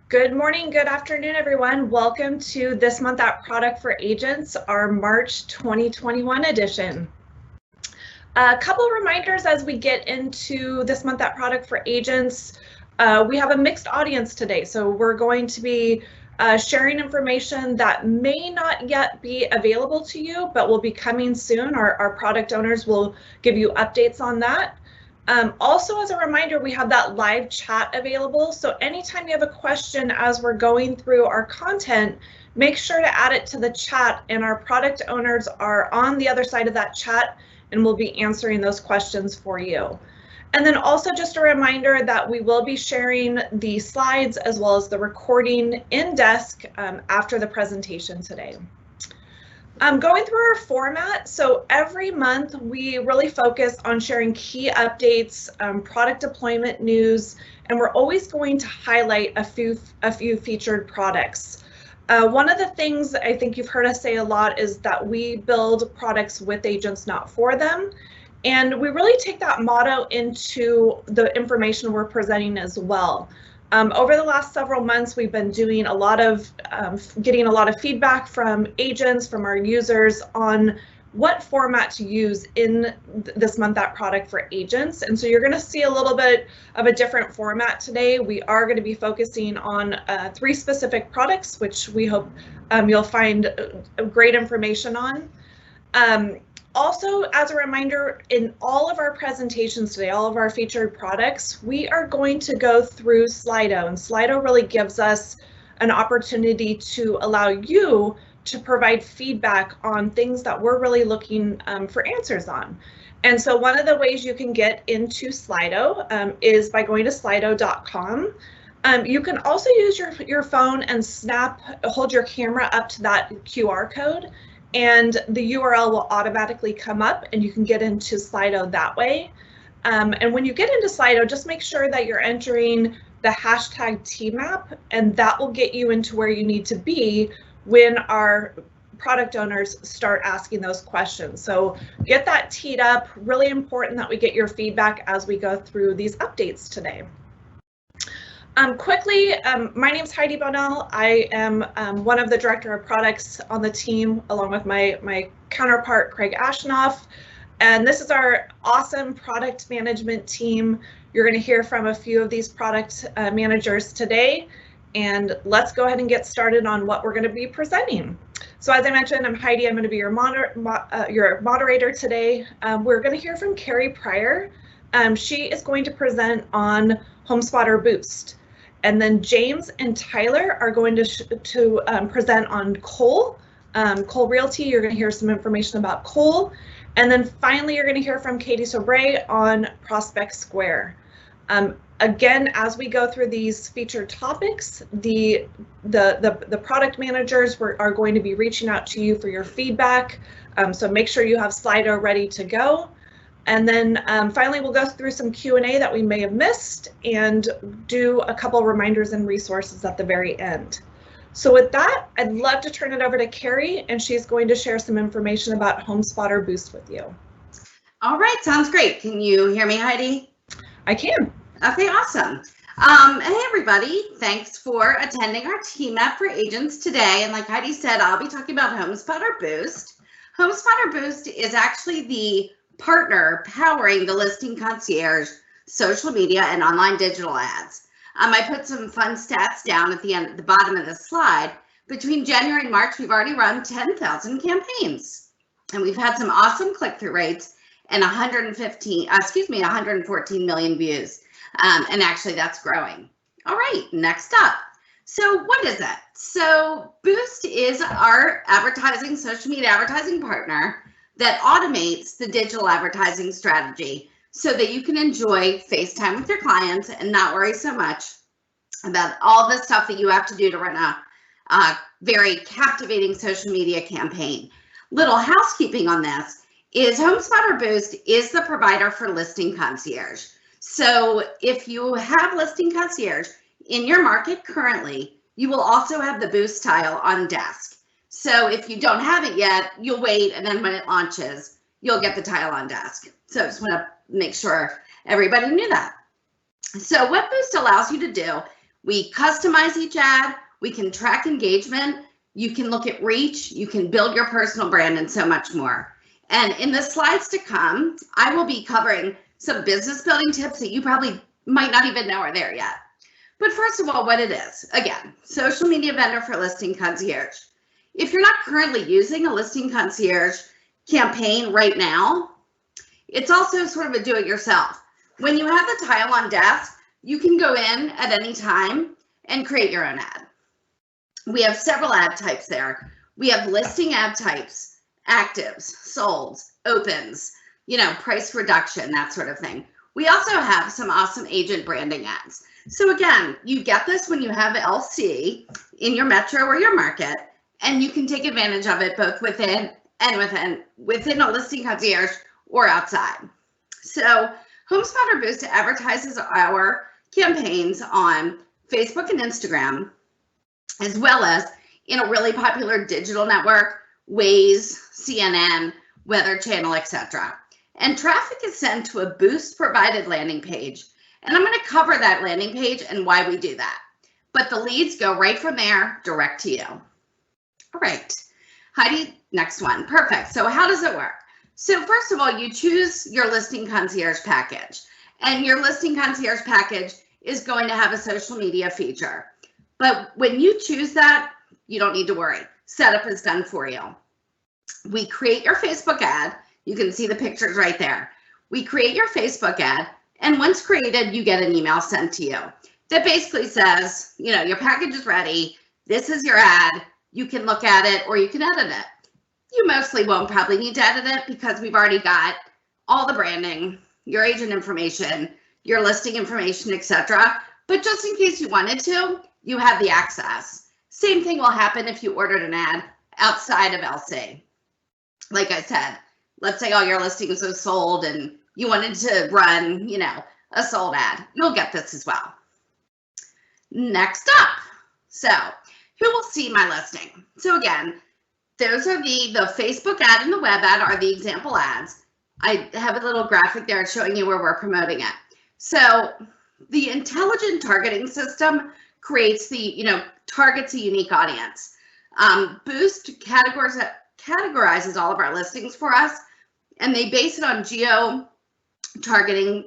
Good morning, good afternoon, everyone. Welcome to This Month at Product for Agents, our March 2021 edition. A couple of reminders as we get into This Month at Product for Agents. We have a mixed audience today, so we're going to be sharing information that may not yet be available to you, but will be coming soon. Our product owners will give you updates on that. Also, as a reminder, we have that live chat available. So anytime you have a question as we're going through our content, make sure to add it to the chat, and our product owners are on the other side of that chat and will be answering those questions for you. And then also just a reminder that we will be sharing the slides as well as the recording in desk after the presentation today. Going through our format, so every month we really focus on sharing key updates, product deployment news, and we're always going to highlight a few featured products. One of the things I think you've heard us say a lot is that we build products with agents, not for them. And we really take that motto into the information we're presenting as well. Over the last several months, we've been doing a lot of, getting a lot of feedback from agents, from our users on what format to use in This Month at Product for Agents. And so you're going to see a little bit of a different format today. We are going to be focusing on 3 specific products, which we hope you'll find great information on. Also, as a reminder, in all of our presentations today, all of our featured products, we are going to go through Slido, and Slido really gives us an opportunity to allow you to provide feedback on things that we're really looking for answers on. And so one of the ways you can get into Slido is by going to slido.com. You can also use your phone and hold your camera up to that QR code, and the URL will automatically come up and you can get into Slido that way. And when you get into Slido, just make sure that you're entering the hashtag TMAP, and that will get you into where you need to be when our product owners start asking those questions. So get that teed up. Really important that we get your feedback as we go through these updates today. Quickly, my name is Heidi Bonnell. I am one of the director of products on the team, along with my counterpart, Craig Ashenoff. And this is our awesome product management team. You're going to hear from a few of these product managers today. And let's go ahead and get started on what we're going to be presenting. So as I mentioned, I'm Heidi. I'm going to be your moderator today. We're going to hear from Carrie Pryor. She is going to present on HomeSpotter Boost. And then James and Tyler are going to present on Cole Realty. You're going to hear some information about Cole. And then finally, you're going to hear from Katie Sobray on Prospect Square. Again, as we go through these featured topics, the product managers are going to be reaching out to you for your feedback. So make sure you have Slido ready to go. And then finally, we'll go through some Q&A that we may have missed and do a couple reminders and resources at the very end. So with that, I'd love to turn it over to Carrie, and she's going to share some information about HomeSpotter Boost with you. All right, sounds great. Can you hear me, Heidi? I can. Okay, awesome. Hey, everybody. Thanks for attending our TMAP for Agents today. And like Heidi said, I'll be talking about HomeSpotter Boost. HomeSpotter Boost is actually the partner powering the Listing Concierge, social media, and online digital ads. I put some fun stats down at the bottom of the slide. Between January and March, we've already run 10,000 campaigns, and we've had some awesome click-through rates and 114 million views. And actually, that's growing. All right, next up. So what is it? So Boost is our social media advertising partner that automates the digital advertising strategy so that you can enjoy FaceTime with your clients and not worry so much about all the stuff that you have to do to run a very captivating social media campaign. Little housekeeping on this is HomeSpotter Boost is the provider for Listing Concierge. So if you have Listing Concierge in your market currently, you will also have the Boost tile on desk. So if you don't have it yet, you'll wait, and then when it launches, you'll get the tile on desk. So I just want to make sure everybody knew that. So what Boost allows you to do We customize each ad. We can track engagement. You can look at reach. You can build your personal brand and so much more. And in the slides to come, I will be covering some business building tips that you probably might not even know are there yet. But first of all, what it is. Again, social media vendor for Listing Concierge. If you're not currently using a Listing Concierge campaign right now, it's also sort of a do-it-yourself. When you have the tile on desk, you can go in at any time and create your own ad. We have several ad types there. We have listing ad types, actives, solds, opens, price reduction, that sort of thing. We also have some awesome agent branding ads. So again, you get this when you have LC in your metro or your market, and you can take advantage of it both within a Listing Concierge or outside. So HomeSpotter Boost advertises our campaigns on Facebook and Instagram, as well as in a really popular digital network, Waze, CNN, Weather Channel, etc. And traffic is sent to a Boost provided landing page. And I'm going to cover that landing page and why we do that. But the leads go right from there direct to you. All right, Heidi, next one. Perfect. So how does it work? So first of all, you choose your Listing Concierge package. And your Listing Concierge package is going to have a social media feature. But when you choose that, you don't need to worry. Setup is done for you. We create your Facebook ad. You can see the pictures right there. We create your Facebook ad, and once created, you get an email sent to you that basically says, your package is ready. This is your ad. You can look at it or you can edit it. You mostly won't probably need to edit it because we've already got all the branding, your agent information, your listing information, etc. But just in case you wanted to, you have the access. Same thing will happen if you ordered an ad outside of LC. Like I said, let's say all your listings are sold and you wanted to run, a sold ad. You'll get this as well. Next up, so who will see my listing? So again, those are the Facebook ad and the web ad are the example ads. I have a little graphic there showing you where we're promoting it. So the intelligent targeting system creates targets a unique audience. Boost categorizes all of our listings for us, and they base it on geo-targeting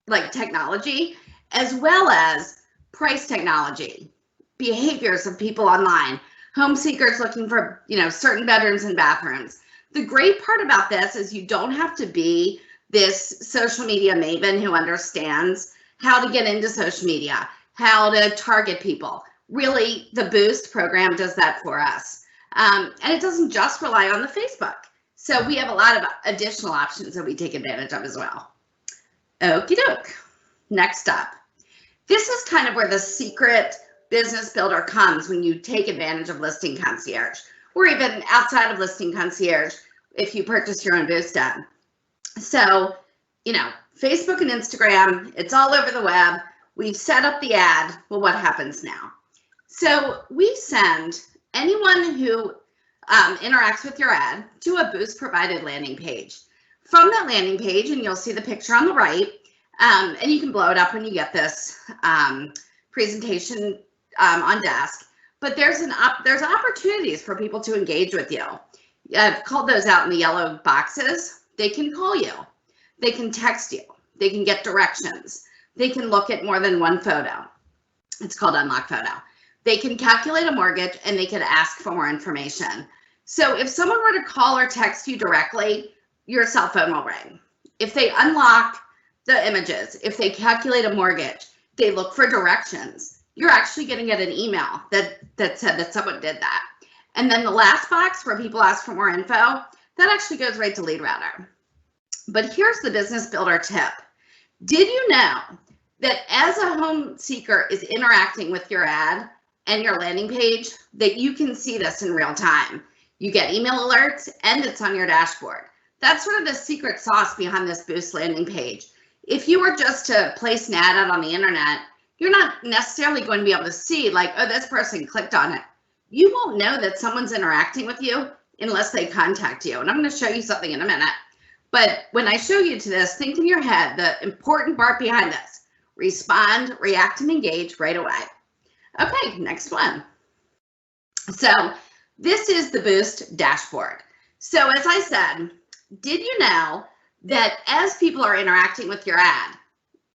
like technology, as well as price technology, behaviors of people online, home seekers looking for certain bedrooms and bathrooms. The great part about this is you don't have to be this social media maven who understands how to get into social media, how to target people. Really, the Boost program does that for us. And it doesn't just rely on the Facebook. So we have a lot of additional options that we take advantage of as well. Okie doke. Next up. This is kind of where the secret business builder comes when you take advantage of Listing Concierge, or even outside of Listing Concierge if you purchase your own Boost ad. So, Facebook and Instagram, it's all over the web. We've set up the ad. Well, what happens now? So we send anyone who interacts with your ad to a Boost provided landing page. From that landing page, and you'll see the picture on the right, and you can blow it up when you get this presentation on desk, but there's opportunities for people to engage with you. I've called those out in the yellow boxes. They can call you, they can text you, they can get directions, they can look at more than one photo. It's called Unlock Photo. They can calculate a mortgage and they can ask for more information. So if someone were to call or text you directly, your cell phone will ring. If they unlock the images, if they calculate a mortgage, they look for directions, you're actually going to get an email that said that someone did that. And then the last box where people ask for more info, that actually goes right to Lead Router. But here's the business builder tip. Did you know that as a home seeker is interacting with your ad and your landing page, that you can see this in real time? You get email alerts and it's on your dashboard. That's sort of the secret sauce behind this Boost landing page. If you were just to place an ad out on the internet, you're not necessarily going to be able to see like, oh, this person clicked on it. You won't know that someone's interacting with you unless they contact you. And I'm going to show you something in a minute. But when I show you to this, think in your head, the important part behind this. respond, react, and engage right away. Okay, next one. So this is the Boost dashboard. So as I said, did you know that as people are interacting with your ad,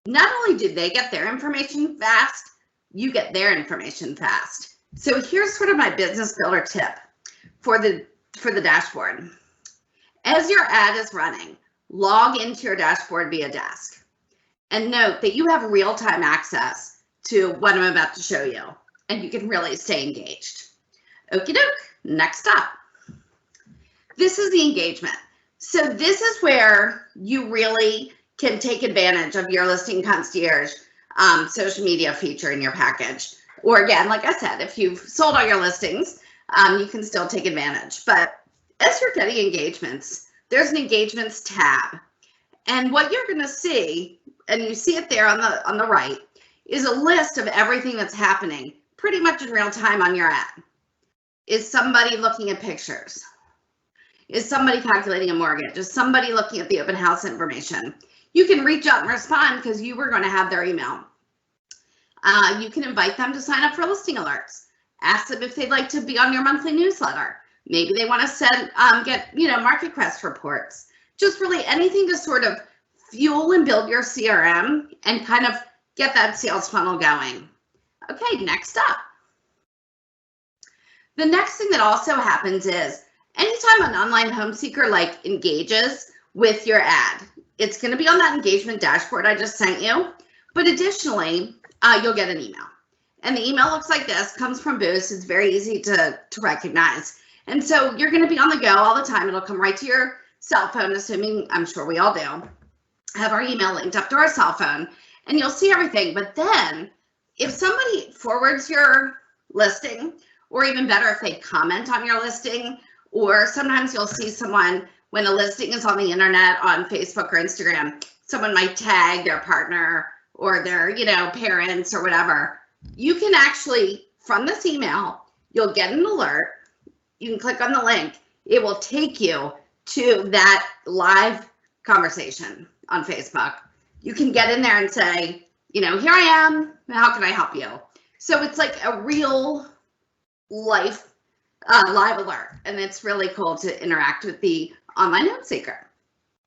not only do they get their information fast, you get their information fast. So here's sort of my business builder tip for the dashboard. As your ad is running, log into your dashboard via desk and note that you have real-time access to what I'm about to show you, and you can really stay engaged. Okie doke, next up. This is the engagement. So this is where you really can take advantage of your Listing Concierge social media feature in your package. Or again, like I said, if you've sold all your listings, you can still take advantage. But as you're getting engagements, there's an engagements tab. And what you're gonna see, and you see it there on the right, is a list of everything that's happening pretty much in real time on your ad. Is somebody looking at pictures? Is somebody calculating a mortgage? Is somebody looking at the open house information? You can reach out and respond because you were going to have their email. You can invite them to sign up for listing alerts. Ask them if they'd like to be on your monthly newsletter. Maybe they want to send, get, market quest reports. Just really anything to sort of fuel and build your CRM and kind of get that sales funnel going. Okay, next up. The next thing that also happens is anytime an online home seeker engages with your ad, it's going to be on that engagement dashboard I just sent you. But additionally, you'll get an email. And the email looks like this, comes from Boost. It's very easy to recognize. And so you're going to be on the go all the time. It'll come right to your cell phone, assuming, I'm sure we all do, have our email linked up to our cell phone, and you'll see everything. But then if somebody forwards your listing, or even better, if they comment on your listing, or sometimes you'll see someone when a listing is on the internet on Facebook or Instagram, someone might tag their partner or their, parents or whatever. You can actually, from this email, you'll get an alert. You can click on the link. It will take you to that live conversation on Facebook. You can get in there and say, here I am. How can I help you? So it's like a real live alert, and it's really cool to interact with the online home seeker.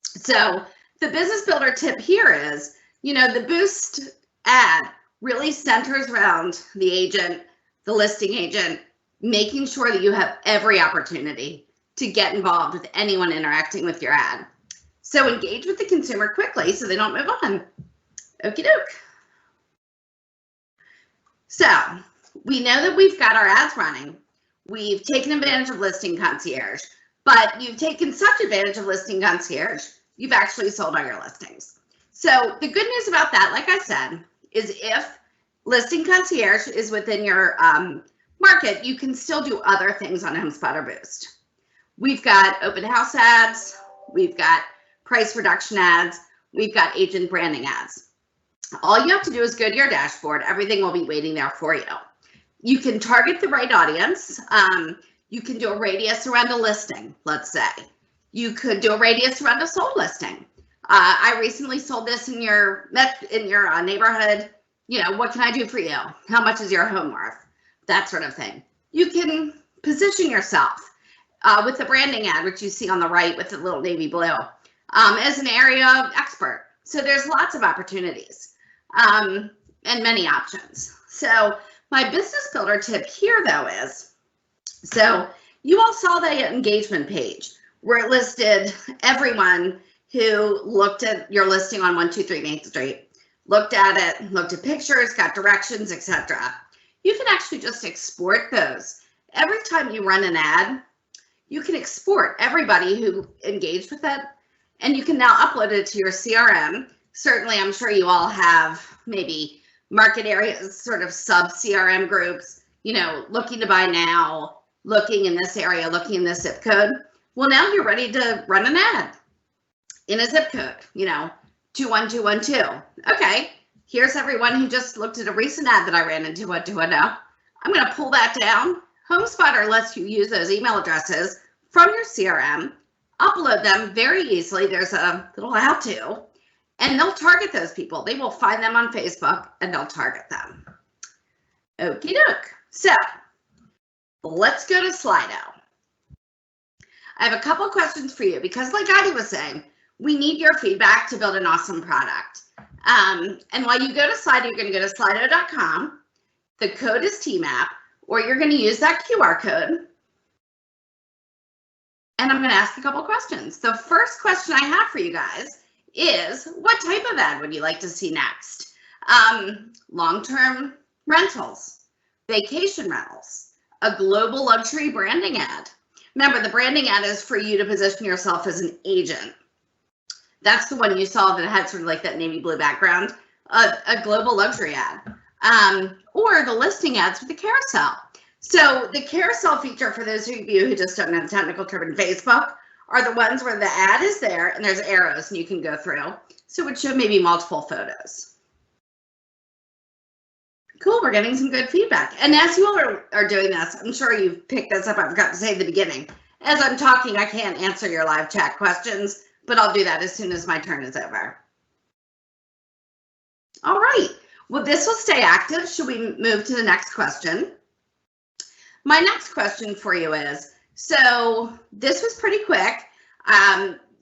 So the business builder tip here is, the Boost ad really centers around the agent, the listing agent, making sure that you have every opportunity to get involved with anyone interacting with your ad. So engage with the consumer quickly so they don't move on. Okie doke. So we know that we've got our ads running. We've taken advantage of Listing Concierge, but you've taken such advantage of Listing Concierge, you've actually sold all your listings. So the good news about that, like I said, is if Listing Concierge is within your market, you can still do other things on HomeSpotter Boost. We've got open house ads, we've got price reduction ads, we've got agent branding ads. All you have to do is go to your dashboard. Everything will be waiting there for you. You can target the right audience. You can do a radius around a listing, let's say. You could do a radius around a sold listing. I recently sold this in your neighborhood. What can I do for you? How much is your home worth? That sort of thing. You can position yourself with the branding ad, which you see on the right with the little navy blue, as an area expert. So there's lots of opportunities and many options. So my business builder tip here, though, is, so you all saw the engagement page where it listed everyone who looked at your listing on 123 Main Street, looked at it, looked at pictures, got directions, etc. You can actually just export those. Every time you run an ad, you can export everybody who engaged with it, and you can now upload it to your CRM. Certainly, I'm sure you all have maybe market areas, sort of sub CRM groups, looking to buy now, looking in this area, looking in this zip code. Well, now you're ready to run an ad in a zip code, 21212. Okay, here's everyone who just looked at a recent ad that I ran in 21210. I'm going to pull that down. HomeSpotter lets you use those email addresses from your CRM, upload them very easily. There's a little how to, And they'll target those people. They will find them on Facebook and they'll target them. Okie doke. So let's go to Slido. I have a couple questions for you because like Adi was saying, we need your feedback to build an awesome product. And while you go to Slido, you're going to go to slido.com. The code is TMAP, or you're going to use that QR code. And I'm going to ask a couple questions. The first question I have for you guys is, what type of ad would you like to see next? Long-term rentals, vacation rentals, a global luxury branding ad. Remember, the branding ad is for you to position yourself as an agent. That's the one you saw that had sort of like that navy blue background, a global luxury ad, or the listing ads with the carousel. So the carousel feature, for those of you who just don't know the technical term in Facebook, are the ones where the ad is there and there's arrows and you can go through. So it would show maybe multiple photos. Cool, we're getting some good feedback. And as you all are doing this, I'm sure you've picked this up. I forgot to say at the beginning. As I'm talking, I can't answer your live chat questions, but I'll do that as soon as my turn is over. All right, well, this will stay active. Should we move to the next question? My next question for you is, so this was pretty quick.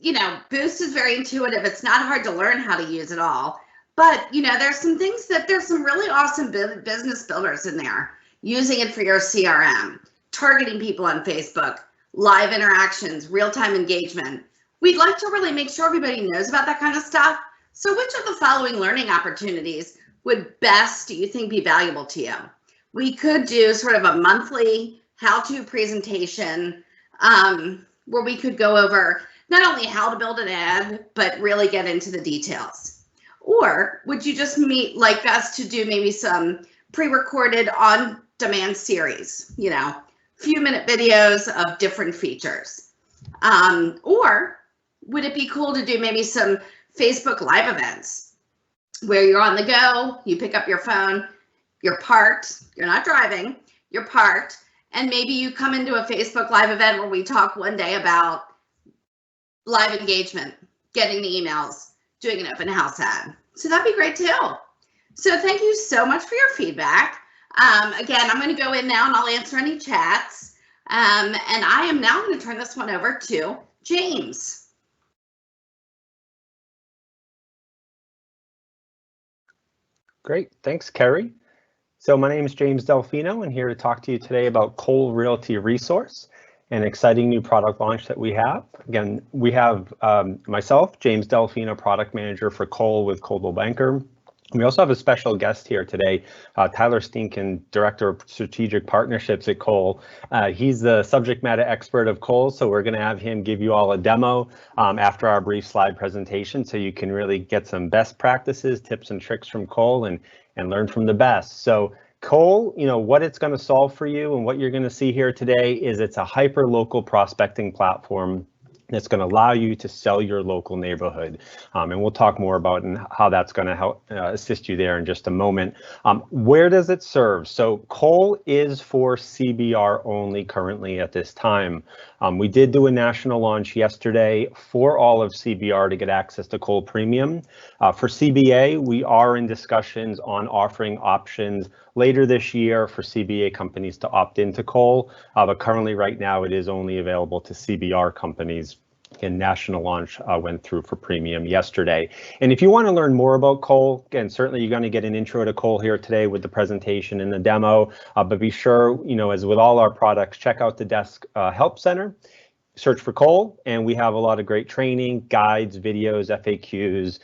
You know, Boost is very intuitive. It's not hard to learn how to use it all. But, you know, there's some things that there's some really awesome business builders in there. Using it for your CRM, targeting people on Facebook, live interactions, real-time engagement. We'd like to really make sure everybody knows about that kind of stuff. So which of the following learning opportunities would best, do you think, be valuable to you? We could do sort of a monthly how-to presentation where we could go over not only how to build an ad, but really get into the details. Or would you just like us to do maybe some pre-recorded on-demand series, you know, few-minute videos of different features? Or would it be cool to do maybe some Facebook Live events where you're on the go, you pick up your phone, you're parked, you're not driving, you're parked, and maybe you come into a Facebook Live event where we talk one day about live engagement, getting the emails, doing an open house ad. So that'd be great too. So thank you so much for your feedback. Again, I'm going to go in now and I'll answer any chats. And I am now going to turn this one over to James. Great, thanks, Kerry. So my name is James Delfino, and here to talk to you today about Cole Realty Resource, an exciting new product launch that we have. Again, we have myself, James Delfino, product manager for Cole with Coldwell Banker. We also have a special guest here today, Tyler Stinkin, Director of Strategic Partnerships at Cole. He's the subject matter expert of Cole, so we're going to have him give you all a demo after our brief slide presentation so you can really get some best practices, tips and tricks from Cole and learn from the best. So Cole, you know, what it's going to solve for you and what you're going to see here today is it's a hyper-local prospecting platform that's going to allow you to sell your local neighborhood. And we'll talk more about how that's going to help assist you there in just a moment. Where does it serve? So Cole is for CBR only currently at this time. We did do a national launch yesterday for all of CBR to get access to Cole Premium. For CBA, we are in discussions on offering options later this year for CBA companies to opt into Cole, but currently right now it is only available to CBR companies. And national launch went through for premium yesterday. And if you want to learn more about Cole, again, certainly you're going to get an intro to Cole here today with the presentation and the demo, but be sure, you know, as with all our products, check out the desk help center, search for Cole, and we have a lot of great training, guides, videos, FAQs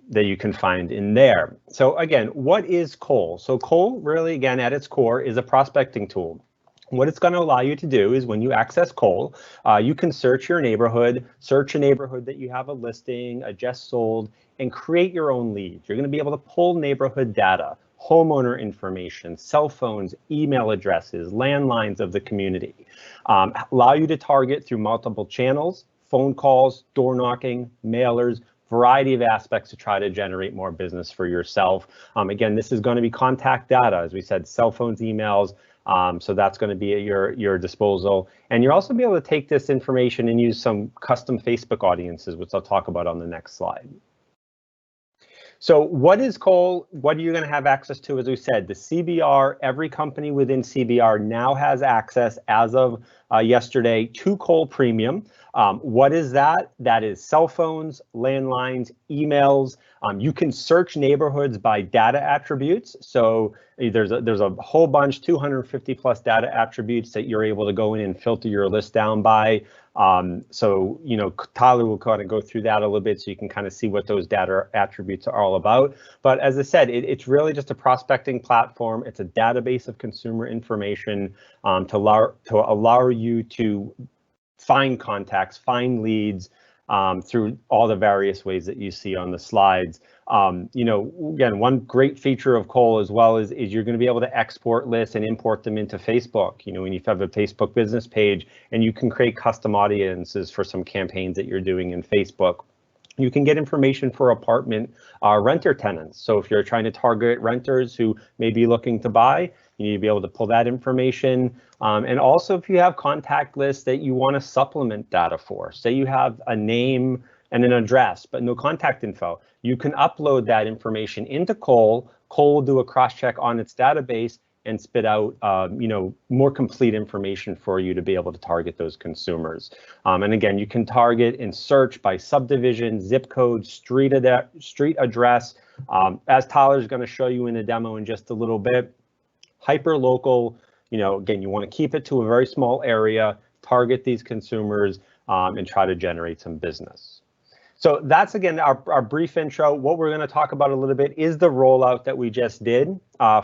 that you can find in there. So again, what is Cole? So Cole really, again, at its core is a prospecting tool. What it's going to allow you to do is when you access Cole, you can search your neighborhood, search a neighborhood that you have a listing, a just sold, and create your own leads. You're going to be able to pull neighborhood data, homeowner information, cell phones, email addresses, landlines of the community, allow you to target through multiple channels, phone calls, door knocking, mailers, variety of aspects to try to generate more business for yourself. Again, this is going to be contact data, as we said, cell phones, emails, so that's going to be at your disposal. And you're also be able to take this information and use some custom Facebook audiences, which I'll talk about on the next slide. So what is Cole? What are you going to have access to? As we said, the CBR, every company within CBR now has access as of yesterday to Cole Premium. What is that? That is cell phones, landlines, emails. You can search neighborhoods by data attributes. So there's a whole bunch, 250 plus data attributes that you're able to go in and filter your list down by. So, Tyler will kind of go through that a little bit so you can kind of see what those data attributes are all about. But as I said, it's really just a prospecting platform. It's a database of consumer information to allow you to find contacts, find leads through all the various ways that you see on the slides. Again, one great feature of Cole as well is you're going to be able to export lists and import them into Facebook. When you have a Facebook business page and you can create custom audiences for some campaigns that you're doing in Facebook. You can get information for apartment renter tenants. So if you're trying to target renters who may be looking to buy, you need to be able to pull that information. And also if you have contact lists that you want to supplement data for, say you have a name and an address, but no contact info, you can upload that information into Cole. Cole will do a cross-check on its database and spit out, more complete information for you to be able to target those consumers. And again, you can target and search by subdivision, zip code, street address. As Tyler's going to show you in a demo in just a little bit, hyper local. Again, you want to keep it to a very small area, target these consumers, and try to generate some business. So that's, again, our brief intro. What we're going to talk about a little bit is the rollout that we just did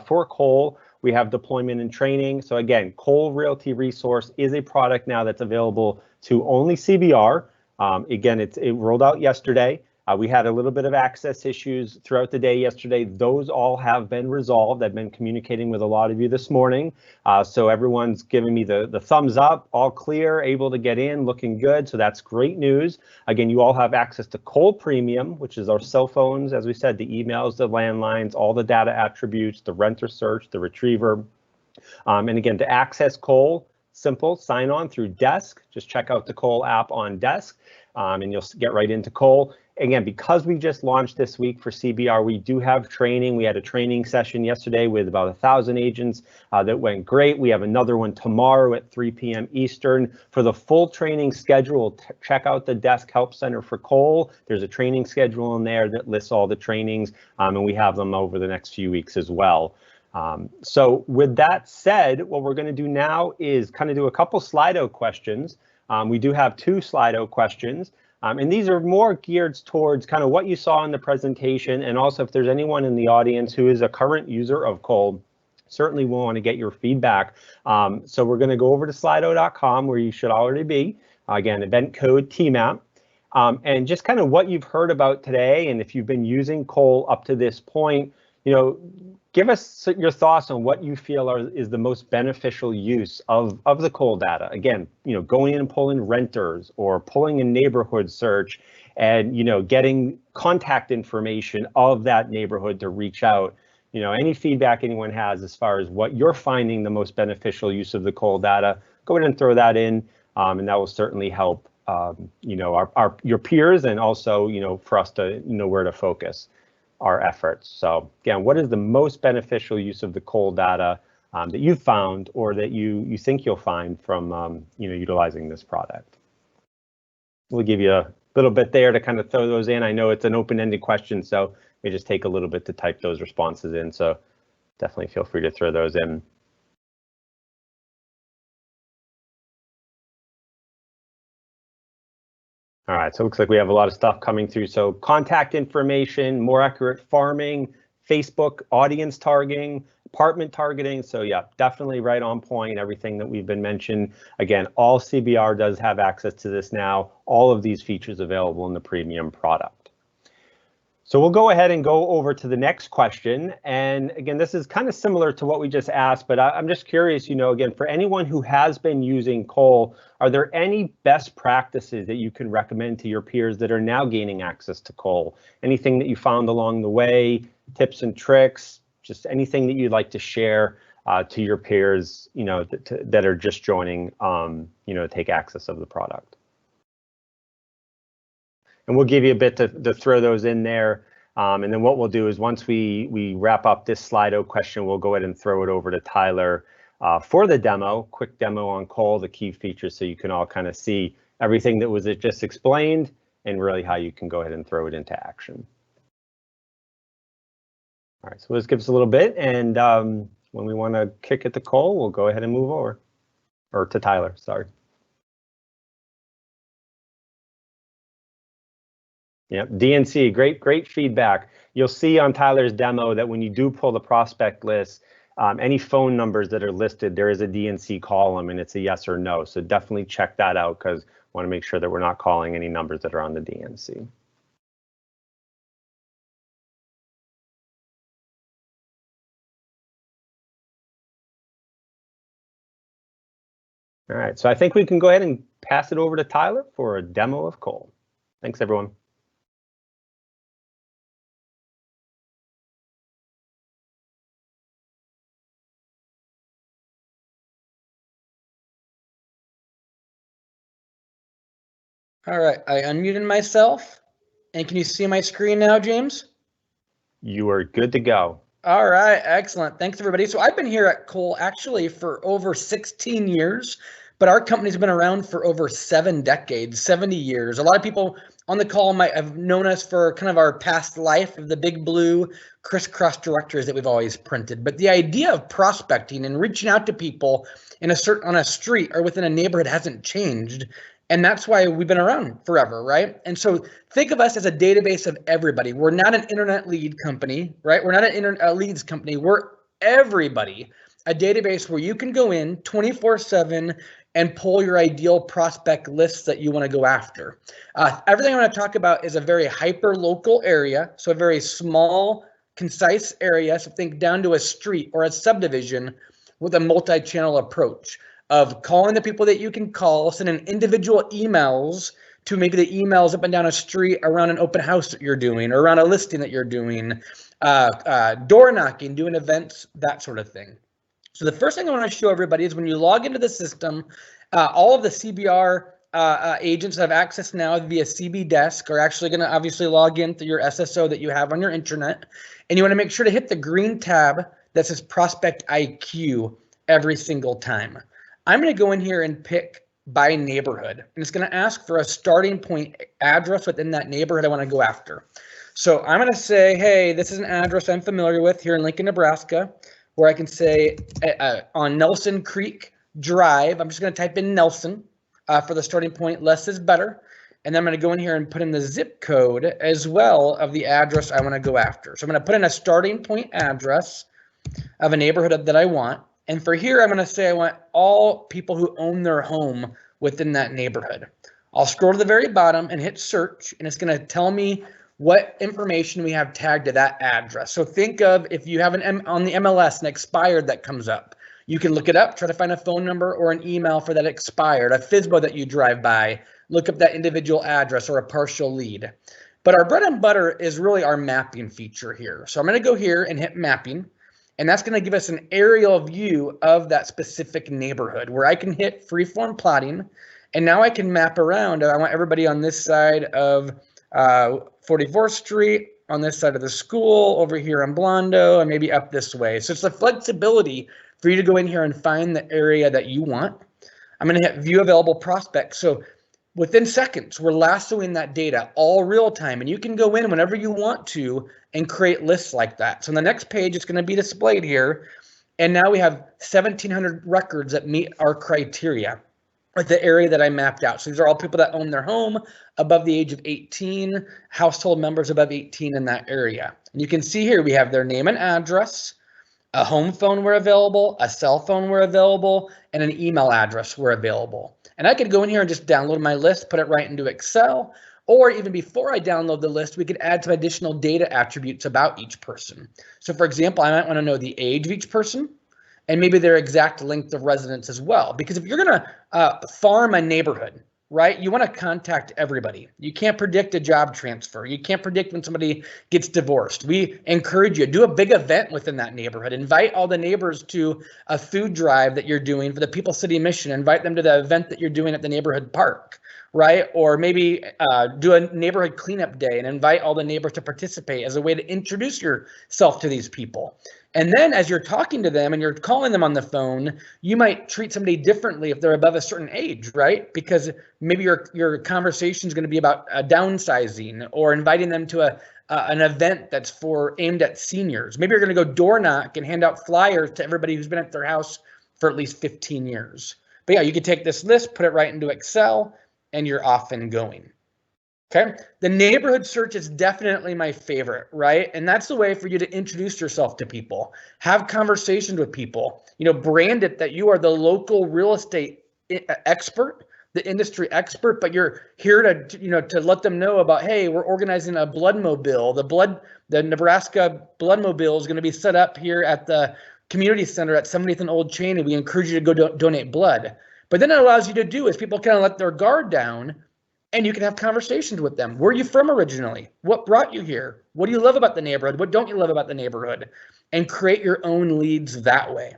for Cole. We have deployment and training. So again, Cole Realty Resource is a product now that's available to only CBR. Again, it rolled out yesterday. We had a little bit of access issues throughout the day yesterday. Those all have been resolved. I've been communicating with a lot of you this morning. So everyone's giving me the thumbs up, all clear, able to get in, looking good. So that's great news. Again, you all have access to Cole Premium, which is our cell phones, as we said, the emails, the landlines, all the data attributes, the renter search, the retriever. And again, to access Cole, simple, sign on through Desk. Just check out the Cole app on Desk, and you'll get right into Cole. Again, because we just launched this week for CBR, we do have training. We had a training session yesterday with about 1,000 agents that went great. We have another one tomorrow at 3 p.m. Eastern. For the full training schedule, check out the Desk Help Center for Cole. There's a training schedule in there that lists all the trainings, and we have them over the next few weeks as well. So with that said, what we're going to do now is kind of do a couple Slido questions. We do have 2 Slido questions. And these are more geared towards kind of what you saw in the presentation, and also if there's anyone in the audience who is a current user of Cole, certainly we'll want to get your feedback. So we're going to go over to slido.com where you should already be. Again, event code TMAP. And just kind of what you've heard about today, and if you've been using Cole up to this point, give us your thoughts on what you feel is the most beneficial use of the Cole data. Again, going in and pulling renters or pulling a neighborhood search and, getting contact information of that neighborhood to reach out. Any feedback anyone has as far as what you're finding the most beneficial use of the Cole data, go ahead and throw that in, and that will certainly help, your peers, and also, for us to know where to focus our efforts. So again, what is the most beneficial use of the Cole data that you've found, or that you think you'll find from utilizing this product? We'll give you a little bit there to kind of throw those in. I know it's an open-ended question, so it may just take a little bit to type those responses in. So definitely feel free to throw those in. All right, so it looks like we have a lot of stuff coming through. So contact information, more accurate farming, Facebook audience targeting, apartment targeting. So yeah, definitely right on point, everything that we've been mentioned. Again, all CBR does have access to this now, all of these features available in the premium product. So we'll go ahead and go over to the next question. And again, this is kind of similar to what we just asked, but I'm just curious, again, for anyone who has been using Cole, are there any best practices that you can recommend to your peers that are now gaining access to Cole? Anything that you found along the way, tips and tricks, just anything that you'd like to share to your peers, that are just joining, to take access of the product? And we'll give you a bit to throw those in there. And then what we'll do is once we wrap up this Slido question, we'll go ahead and throw it over to Tyler for the demo, quick demo on Cole, the key features, so you can all kind of see everything that was just explained and really how you can go ahead and throw it into action. All right, so let's give us a little bit, and when we want to kick it to Cole, we'll go ahead and move over, or to Tyler, sorry. Yep, DNC, great feedback. You'll see on Tyler's demo that when you do pull the prospect list, any phone numbers that are listed, there is a DNC column and it's a yes or no. So definitely check that out because we want to make sure that we're not calling any numbers that are on the DNC. All right, so I think we can go ahead and pass it over to Tyler for a demo of Cole. Thanks, everyone. All right, I unmuted myself. And can you see my screen now, James? You are good to go. All right, excellent. Thanks, everybody. So I've been here at Cole actually for over 16 years, but our company's been around for over 7 decades, 70 years. A lot of people on the call might have known us for kind of our past life of the big blue crisscross directories that we've always printed. But the idea of prospecting and reaching out to people on a street or within a neighborhood hasn't changed. And that's why we've been around forever, right? And so think of us as a database of everybody. We're not an internet lead company, right? We're not an internet leads company. We're everybody. A database where you can go in 24/7 and pull your ideal prospect lists that you want to go after. Everything I'm going to talk about is a very hyper-local area, so a very small, concise area. So think down to a street or a subdivision with a multi-channel approach of calling the people that you can call, sending individual emails to maybe the emails up and down a street around an open house that you're doing or around a listing that you're doing, door knocking, doing events, that sort of thing. So the first thing I want to show everybody is when you log into the system, all of the CBR agents that have access now via CB Desk are actually going to obviously log in through your SSO that you have on your intranet. And you want to make sure to hit the green tab that says Prospect IQ every single time. I'm going to go in here and pick by neighborhood, and it's going to ask for a starting point address within that neighborhood I want to go after. So I'm going to say, hey, this is an address I'm familiar with here in Lincoln, Nebraska, where I can say on Nelson Creek Drive. I'm just going to type in Nelson for the starting point. Less is better. And then I'm going to go in here and put in the zip code as well of the address I want to go after. So I'm going to put in a starting point address of a neighborhood that I want. And for here, I'm going to say I want all people who own their home within that neighborhood. I'll scroll to the very bottom and hit search, and it's going to tell me what information we have tagged to that address. So think of if you have on the MLS an expired that comes up. You can look it up, try to find a phone number or an email for that expired, a FSBO that you drive by, look up that individual address or a partial lead. But our bread and butter is really our mapping feature here. So I'm going to go here and hit mapping. And that's going to give us an aerial view of that specific neighborhood where I can hit freeform plotting. And now I can map around. I want everybody on this side of 44th Street, on this side of the school, over here in Blondo, and maybe up this way. So it's the flexibility for you to go in here and find the area that you want. I'm going to hit view available prospects. So within seconds, we're lassoing that data all real time. And you can go in whenever you want to and create lists like that. So on the next page, it's going to be displayed here. And now we have 1,700 records that meet our criteria with the area that I mapped out. So these are all people that own their home above the age of 18, household members above 18 in that area. And you can see here we have their name and address, a home phone where available, a cell phone where available, and an email address where available. And I could go in here and just download my list, put it right into Excel, or even before I download the list, we could add some additional data attributes about each person. So for example, I might want to know the age of each person and maybe their exact length of residence as well. Because if you're going to farm a neighborhood, right, you want to contact everybody. You can't predict a job transfer. You can't predict when somebody gets divorced. We encourage you, do a big event within that neighborhood. Invite all the neighbors to a food drive that you're doing for the People City Mission. Invite them to the event that you're doing at the neighborhood park. right? Or maybe do a neighborhood cleanup day and invite all the neighbors to participate as a way to introduce yourself to these people. And then as you're talking to them and you're calling them on the phone, you might treat somebody differently if they're above a certain age, right? Because maybe your conversation is going to be about downsizing or inviting them to an event that's aimed at seniors. Maybe you're going to go door knock and hand out flyers to everybody who's been at their house for at least 15 years. But yeah, you could take this list, put it right into Excel, and you're off and going. Okay, the neighborhood search is definitely my favorite, right? And that's the way for you to introduce yourself to people, have conversations with people, brand it that you are the local real estate expert, the industry expert, but you're here to let them know about, hey, we're organizing a blood mobile. The Nebraska blood mobile is going to be set up here at the community center at 70th and Old Chain, and we encourage you to go donate blood. But then it allows you to do is people kind of let their guard down, and you can have conversations with them. Where are you from originally? What brought you here? What do you love about the neighborhood? What don't you love about the neighborhood? And create your own leads that way.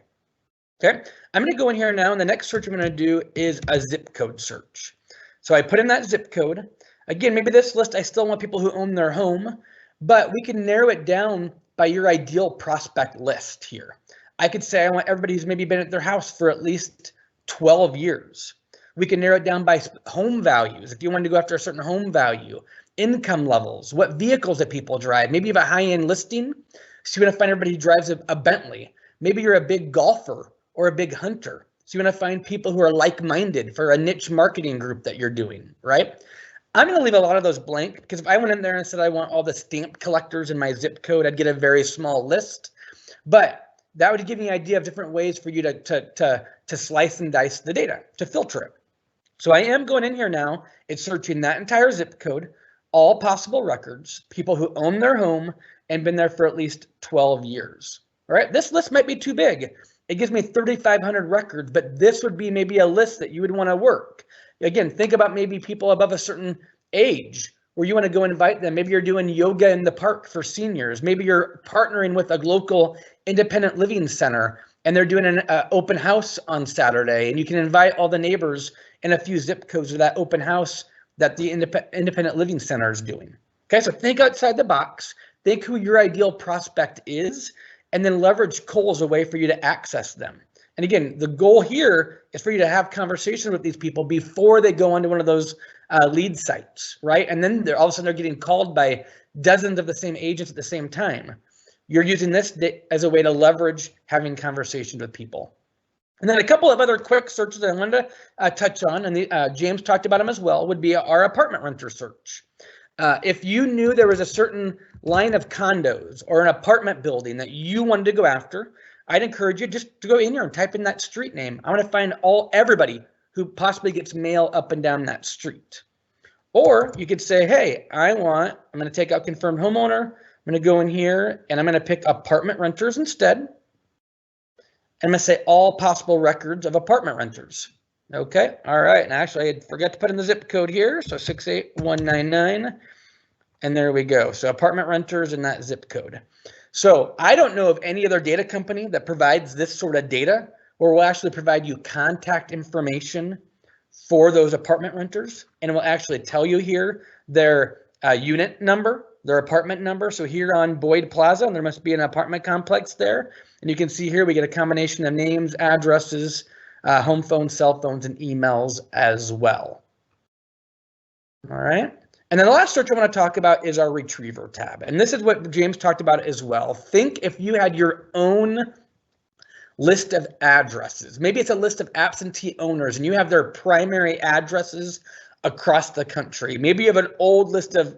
Okay, I'm going to go in here now, and the next search I'm going to do is a zip code search. So I put in that zip code. Again, maybe this list, I still want people who own their home, but we can narrow it down by your ideal prospect list here. I could say I want everybody who's maybe been at their house for at least 12 years. We can narrow it down by home values. If you wanted to go after a certain home value, income levels, what vehicles that people drive. Maybe you have a high-end listing, so you want to find everybody who drives a Bentley. Maybe you're a big golfer or a big hunter, so you want to find people who are like-minded for a niche marketing group that you're doing, right? I'm going to leave a lot of those blank because if I went in there and said I want all the stamp collectors in my zip code, I'd get a very small list. But that would give me an idea of different ways for you to slice and dice the data, to filter it. So I am going in here now. It's searching that entire zip code, all possible records, people who own their home and been there for at least 12 years. All right, this list might be too big. It gives me 3,500 records, but this would be maybe a list that you would want to work. Again, think about maybe people above a certain age where you want to go invite them. Maybe you're doing yoga in the park for seniors. Maybe you're partnering with a local independent living center and they're doing an open house on Saturday, and you can invite all the neighbors in a few zip codes of that open house that the independent living center is doing. Okay, so think outside the box, think who your ideal prospect is, and then leverage Cole as a way for you to access them. And again, the goal here is for you to have conversation with these people before they go onto one of those lead sites, right? And then all of a sudden they're getting called by dozens of the same agents at the same time. You're using this as a way to leverage having conversations with people. And then a couple of other quick searches that I wanted to touch on, and James talked about them as well, would be our apartment renter search. If you knew there was a certain line of condos or an apartment building that you wanted to go after, I'd encourage you just to go in here and type in that street name. I want to find everybody who possibly gets mail up and down that street. Or you could say, hey, I'm going to take out confirmed homeowner. I'm going to go in here and I'm going to pick apartment renters instead. And I'm going to say all possible records of apartment renters. Okay, all right. And actually, I forgot to put in the zip code here. So 68199. And there we go. So apartment renters in that zip code. So I don't know of any other data company that provides this sort of data where we'll actually provide you contact information for those apartment renters. And it will actually tell you here their unit number, their apartment number. So here on Boyd Plaza, and there must be an apartment complex there. And you can see here we get a combination of names, addresses, home phones, cell phones, and emails as well. All right. And then the last search I want to talk about is our Retriever tab. And this is what James talked about as well. Think if you had your own list of addresses. Maybe it's a list of absentee owners and you have their primary addresses across the country. Maybe you have an old list of,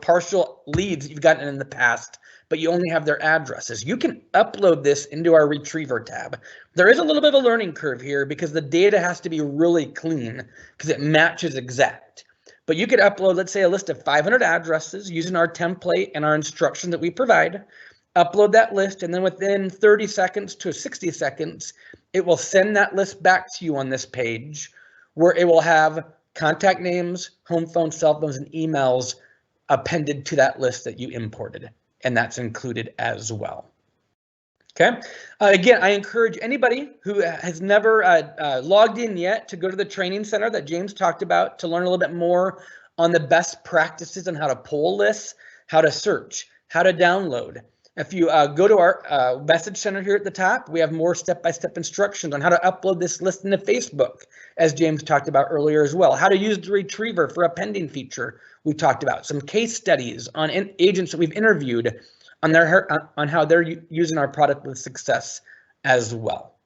partial leads you've gotten in the past, but you only have their addresses. You can upload this into our Retriever tab. There is a little bit of a learning curve here because the data has to be really clean because it matches exact. But you could upload, let's say, a list of 500 addresses using our template and our instruction that we provide. Upload that list, and then within 30 seconds to 60 seconds, it will send that list back to you on this page where it will have contact names, home phones, cell phones, and emails appended to that list that you imported. And that's included as well. Okay. Again, I encourage anybody who has never logged in yet to go to the training center that James talked about to learn a little bit more on the best practices on how to pull lists, how to search, how to download. If you go to our message center here at the top, we have more step-by-step instructions on how to upload this list into Facebook, as James talked about earlier as well. How to use the retriever for a pending feature we talked about. Some case studies on agents that we've interviewed on how they're using our product with success as well.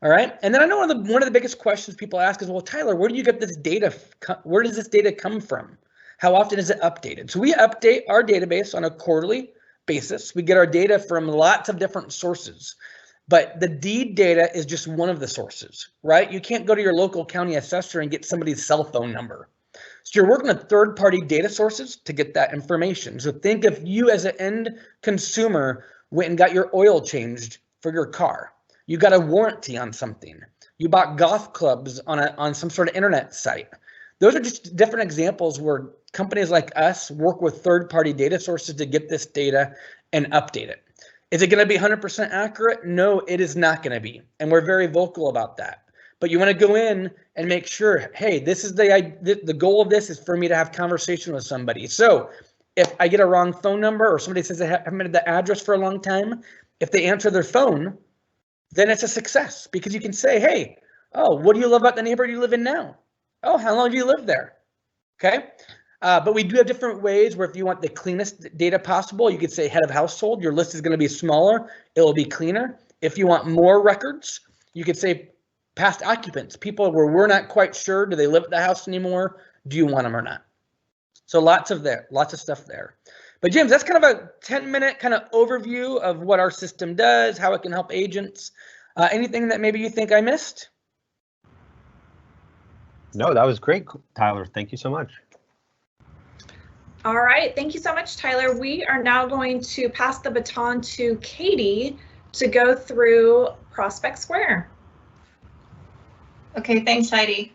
All right, and then I know one of the biggest questions people ask is, well, Tyler, where do you get this data? Where does this data come from? How often is it updated? So we update our database on a quarterly basis. We get our data from lots of different sources, but the deed data is just one of the sources, right? You can't go to your local county assessor and get somebody's cell phone number. So you're working with third-party data sources to get that information. So think if you as an end consumer went and got your oil changed for your car, you got a warranty on something, you bought golf clubs on some sort of internet site. Those are just different examples where companies like us work with third-party data sources to get this data and update it. Is it going to be 100% accurate? No, it is not going to be. And we're very vocal about that. But you want to go in and make sure, hey, this is the goal of this is for me to have conversation with somebody. So if I get a wrong phone number or somebody says they haven't had the address for a long time, if they answer their phone, then it's a success because you can say, hey, oh, what do you love about the neighborhood you live in now? Oh, how long do you live there? Okay. But we do have different ways where if you want the cleanest data possible, you could say head of household, your list is going to be smaller, it will be cleaner. If you want more records, you could say past occupants, people where we're not quite sure, do they live at the house anymore? Do you want them or not? So lots of stuff there. But James, that's kind of a 10-minute kind of overview of what our system does, how it can help agents. Anything that maybe you think I missed? No, that was great, Tyler. Thank you so much. All right, thank you so much, Tyler. We are now going to pass the baton to Katie to go through Prospect Square. Okay, thanks, Heidi.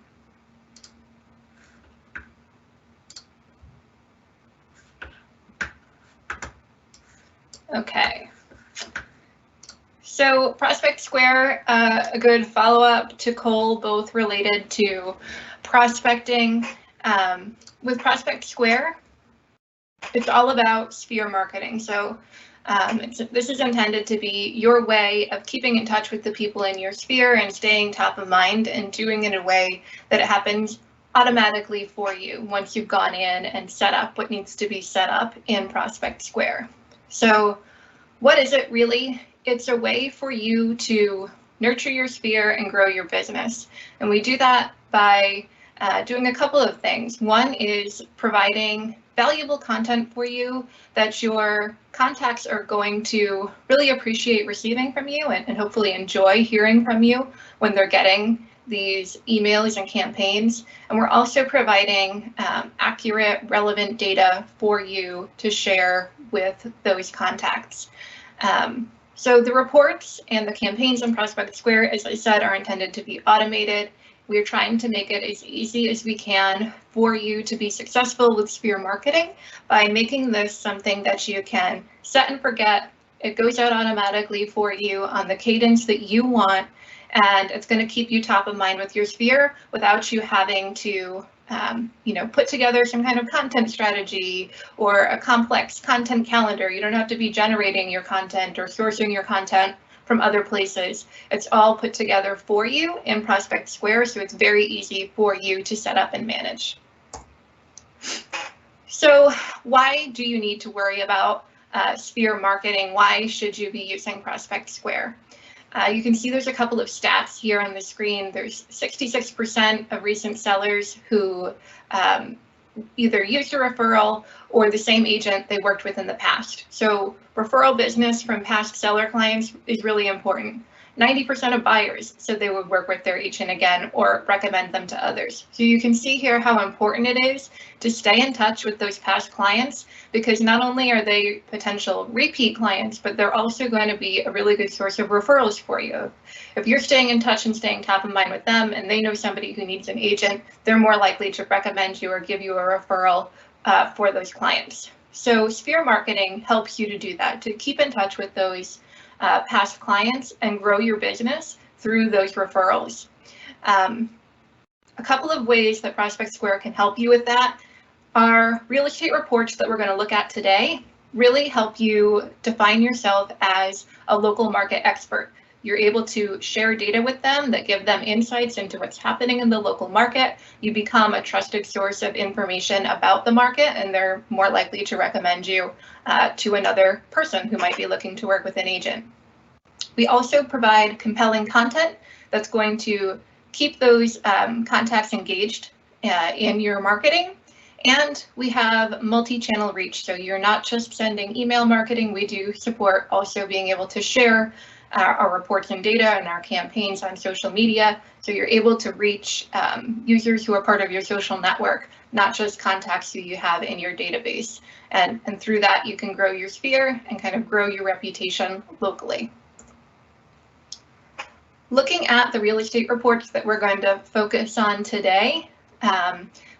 Okay. So Prospect Square, a good follow-up to Cole, both related to prospecting. With Prospect Square, it's all about sphere marketing. So this is intended to be your way of keeping in touch with the people in your sphere and staying top of mind and doing it in a way that it happens automatically for you once you've gone in and set up what needs to be set up in Prospect Square. So what is it really? It's a way for you to nurture your sphere and grow your business. And we do that by doing a couple of things. One is providing valuable content for you that your contacts are going to really appreciate receiving from you and hopefully enjoy hearing from you when they're getting these emails and campaigns. And we're also providing accurate, relevant data for you to share with those contacts. So the reports and the campaigns in Prospect Square, as I said, are intended to be automated. We're trying to make it as easy as we can for you to be successful with sphere marketing by making this something that you can set and forget. It goes out automatically for you on the cadence that you want, and it's going to keep you top of mind with your sphere without you having to put together some kind of content strategy or a complex content calendar. You don't have to be generating your content or sourcing your content from other places. It's all put together for you in Prospect Square, so it's very easy for you to set up and manage. So why do you need to worry about sphere marketing? Why should you be using Prospect Square? You can see there's a couple of stats here on the screen. There's 66% of recent sellers who either used a referral or the same agent they worked with in the past. So referral business from past seller clients is really important. 90% of buyers said they would work with their agent again or recommend them to others. So you can see here how important it is to stay in touch with those past clients, because not only are they potential repeat clients, but they're also going to be a really good source of referrals for you. If you're staying in touch and staying top of mind with them and they know somebody who needs an agent, they're more likely to recommend you or give you a referral for those clients. So sphere marketing helps you to do that, to keep in touch with those past clients and grow your business through those referrals. A couple of ways that Prospect Square can help you with that are real estate reports that we're going to look at today really help you define yourself as a local market expert. You're able to share data with them that give them insights into what's happening in the local market. You become a trusted source of information about the market, and they're more likely to recommend you to another person who might be looking to work with an agent. We also provide compelling content that's going to keep those contacts engaged in your marketing. And we have multi-channel reach. So you're not just sending email marketing. We do support also being able to share our reports and data and our campaigns on social media. So you're able to reach users who are part of your social network, not just contacts who you have in your database. And through that, you can grow your sphere and kind of grow your reputation locally. Looking at the real estate reports that we're going to focus on today,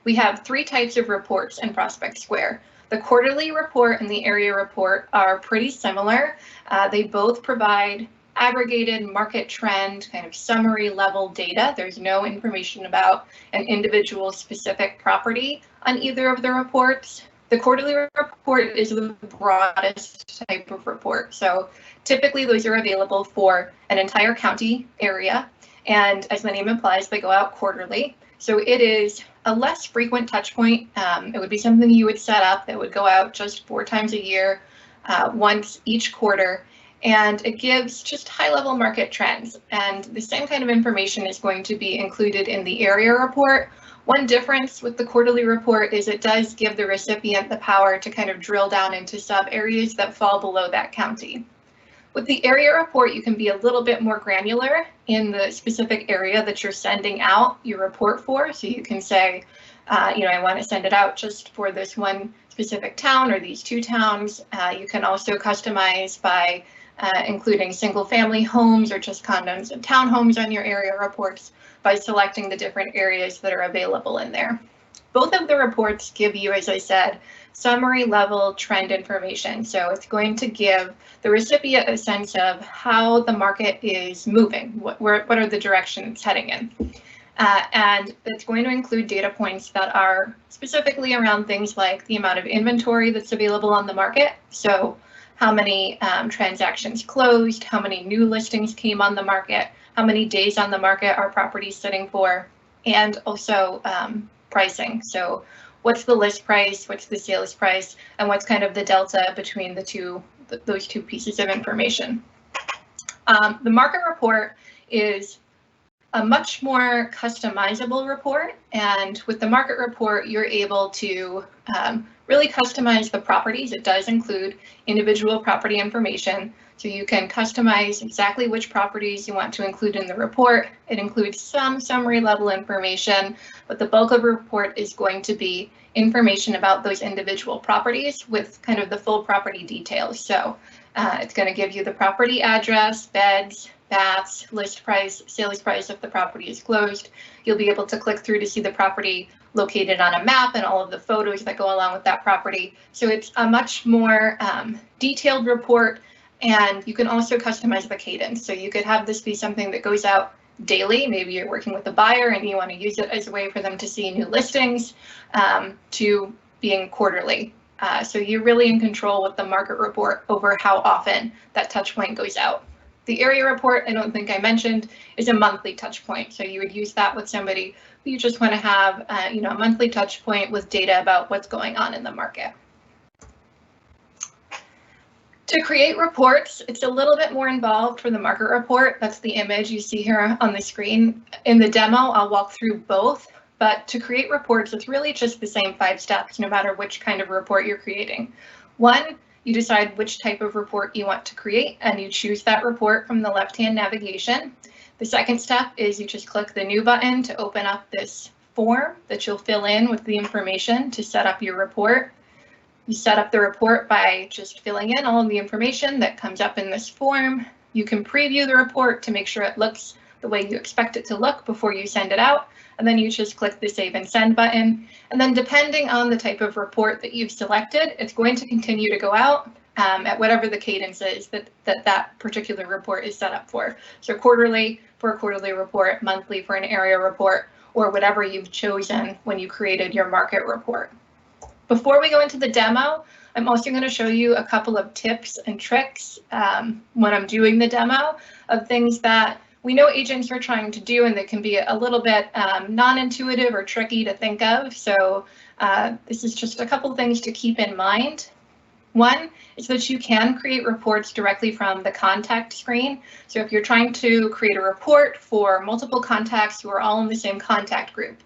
we have 3 types of reports in Prospect Square. The quarterly report and the area report are pretty similar. They both provide aggregated market trend, kind of summary level data. There's no information about an individual specific property on either of the reports. The quarterly report is the broadest type of report. So typically those are available for an entire county area. And as the name implies, they go out quarterly. So it is a less frequent touch point. It would be something you would set up that would go out just 4 times a year, once each quarter. And it gives just high-level market trends. And the same kind of information is going to be included in the area report. One difference with the quarterly report is it does give the recipient the power to kind of drill down into sub-areas that fall below that county. With the area report, you can be a little bit more granular in the specific area that you're sending out your report for. So you can say, I want to send it out just for this one specific town or these 2 towns. You can also customize by including single family homes or just condos and townhomes on your area reports by selecting the different areas that are available in there. Both of the reports give you, as I said, summary level trend information. So it's going to give the recipient a sense of how the market is moving, what are the directions it's heading in. And it's going to include data points that are specifically around things like the amount of inventory that's available on the market. So how many transactions closed, how many new listings came on the market, how many days on the market are properties sitting for, and also pricing. So what's the list price, what's the sales price, and what's kind of the delta between those two pieces of information. The market report is a much more customizable report, and with the market report, you're able to really customize the properties. It does include individual property information, so you can customize exactly which properties you want to include in the report. It includes some summary level information, but the bulk of the report is going to be information about those individual properties with kind of the full property details. So it's going to give you the property address, beds, baths, list price, sales price if the property is closed. You'll be able to click through to see the property located on a map and all of the photos that go along with that property. So it's a much more detailed report, and you can also customize the cadence. So you could have this be something that goes out daily. Maybe you're working with a buyer and you want to use it as a way for them to see new listings, to being quarterly. So you're really in control with the market report over how often that touch point goes out. The area report, I don't think I mentioned, is a monthly touch point. So you would use that with somebody who you just want to have a monthly touch point with data about what's going on in the market. To create reports, it's a little bit more involved for the market report. That's the image you see here on the screen. In the demo, I'll walk through both, but to create reports, it's really just the same 5 steps, no matter which kind of report you're creating. 1, you decide which type of report you want to create, and you choose that report from the left-hand navigation. The second step is you just click the new button to open up this form that you'll fill in with the information to set up your report. You set up the report by just filling in all of the information that comes up in this form. You can preview the report to make sure it looks the way you expect it to look before you send it out. And then you just click the Save and Send button. And then depending on the type of report that you've selected, it's going to continue to go out at whatever the cadence is that particular report is set up for. So quarterly for a quarterly report, monthly for an area report, or whatever you've chosen when you created your market report. Before we go into the demo, I'm also going to show you a couple of tips and tricks when I'm doing the demo of things that we know agents are trying to do and that can be a little bit non-intuitive or tricky to think of. So this is just a couple things to keep in mind. One is that you can create reports directly from the contact screen. So if you're trying to create a report for multiple contacts who are all in the same contact group,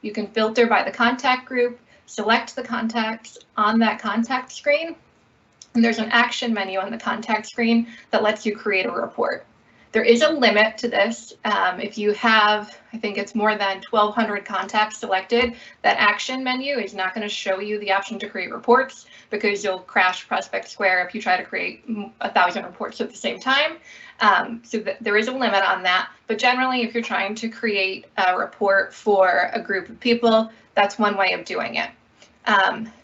you can filter by the contact group, select the contacts on that contact screen, and there's an action menu on the contact screen that lets you create a report. There is a limit to this. If you have, I think it's more than 1,200 contacts selected, that action menu is not going to show you the option to create reports because you'll crash Prospect Square if you try to create 1,000 reports at the same time. So there is a limit on that. But generally, if you're trying to create a report for a group of people, that's one way of doing it.